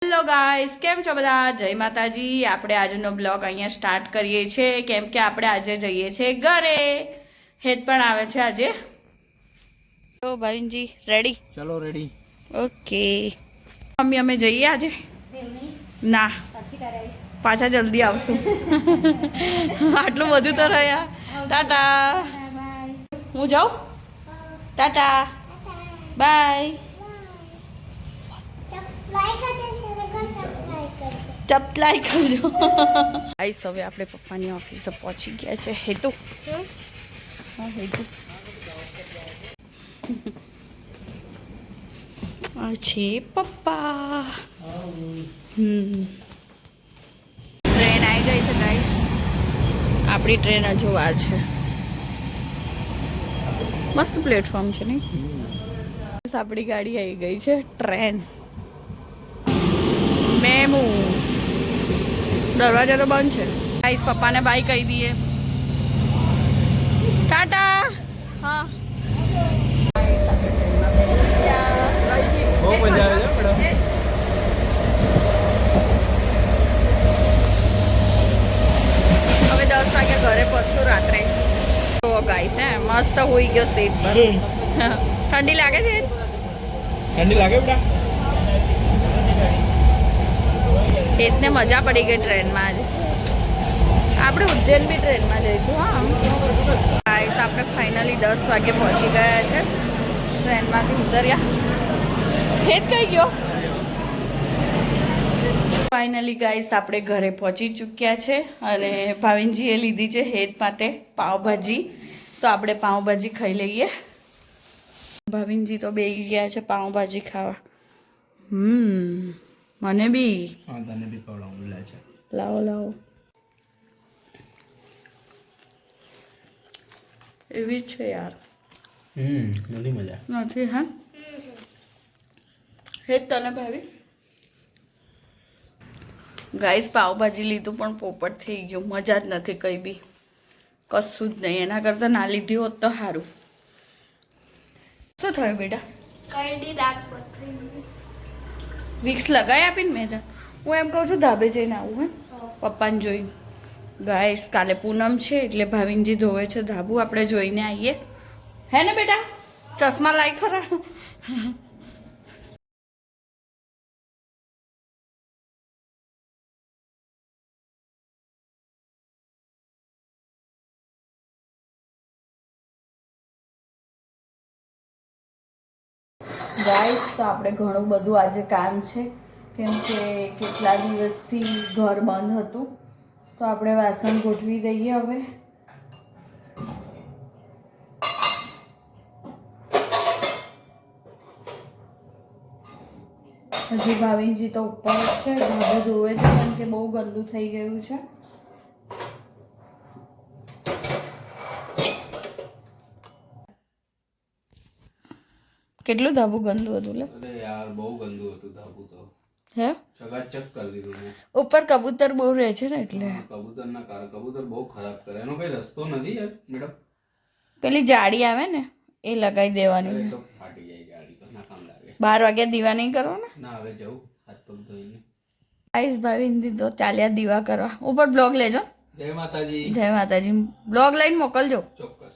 Hello guys, કેમ છો બધા? જય માતાજી। આપણે આજનો બ્લોગ અહીંયા સ્ટાર્ટ કરીએ છીએ કેમ કે આપણે આજે જઈએ છીએ ઘરે। હેત પણ આવે છે આજે। તો ભાઈજી રેડી? ચલો રેડી। ઓકે મમ્મી, અમે જઈએ આજે? ના, પાછા જલ્દી આવશું। આટલું બધું તો રહ્યા। ટાટા, હું જાઉં? ટાટા બાય। ટપલાઈ કરજો। આઈસ હવે આપણે પપ્પાની ઓફિસે પહોંચી ગયા છે। હેતુ, હા હેતુ આ છે પપ્પા। ટ્રેન આવી ગઈ છે ગાઈસ। આપણી ટ્રેન હજુ વાર છે। મસ્ત પ્લેટફોર્મ છે નહીં? આપણી ગાડી આવી ગઈ છે, ટ્રેન મેમુ। દરવાજા તો બંધ છે। ગાઈસ પપ્પાને બાય કહી દઈએ। ટાટા। હા, બહુ મજા આવે છે મેડમ। હવે 10 વાગે ઘરે પહોંચશું રાત્રે। તો ગાઈસ મસ્ત હોઈ ગયો સીટ પર। ઠંડી લાગે છે? ઠંડી લાગે બેટા? ખેતને મજા પડી ગઈ ટ્રેનમાં આજે। આપણે ઉજ્જૈન બી ટ્રેનમાં જઈશું। હા ગાઈસ, આપણે ફાઇનલી 10 વાગે પહોંચી ગયા છે। ટ્રેનમાંથી ઉતર્યા। હેત કઈ ગયો? ફાઇનલી ગાઈસ આપણે ઘરે પહોંચી ચૂક્યા છે અને ભાવિનજીએ લીધી છે હેત માટે પાવભાજી। તો આપણે પાવભાજી ખાઈ લઈએ। ભાવિનજી તો બેસી ગયા છે પાવભાજી ખાવા। મને બી। હા, તને બી ખવડાવું લે છે। લાવો લાવો। એવી જ છે યાર। નથી મજા નથી? હા હેત તને ભાવી? ગાઈસ પાવભાજી લીધું પણ પોપટ થઈ ગયું। મજા જ નથી કઈ બી, કશું જ નહીં। એના કરતાં ના લીધી હોત તો સારું। શું થયું બેટા? વિક્સ લગાવી આપીને મેં તો। હું એમ કહું છું ધાબે જઈને આવું હે પપ્પાને જોઈને। ગાઈસ કાલે પૂનમ છે એટલે ભાવિનજી ધોવે છે ધાબુ। આપણે જોઈને આવીએ, હે ને બેટા? ચશ્મા લાઈ ખરા? ગાઈસ તો આપણે ઘણું બધું આજે કામ છે કેમ કે કેટલા દિવસથી ઘર બંધ હતું। તો આપણે વાસણ ગોઠવી દઈએ હવે। હજી ભાવિનજી તો ઉપર જ છે, ધાબો ધોવે છે કેમ કે બહુ ગંદુ થઈ ગયું છે। કેટલું ધાબુ ગંદુ હતું લે? અરે યાર બહુ ગંદુ હતું ધાબુ તો। હે ચકાચક કરી દીધું મેં। ઉપર કબૂતર બહુ રહે છે ને એટલે। કબૂતરના કારણ કબૂતર બહુ ખરાબ કરે। એનો કઈ રસ્તો નથી યાર મેડમ। પેલી જાળી આવે ને એ લગાવી દેવાની। અરે તો ફાટી જાય ગાડી તો, ના કામ લાગે। 12 વાગ્યા દીવા નહીં કરવાના? ના, હવે જવું હાથ પગ ધોઈને। ગાઈસ ભાવિનજી તો ચાલ્યા દીવા કરવા। ઉપર બ્લોગ લેજો। જય માતાજી। જય માતાજી। બ્લોગ લઈને મોકલજો। ચોક્કસ।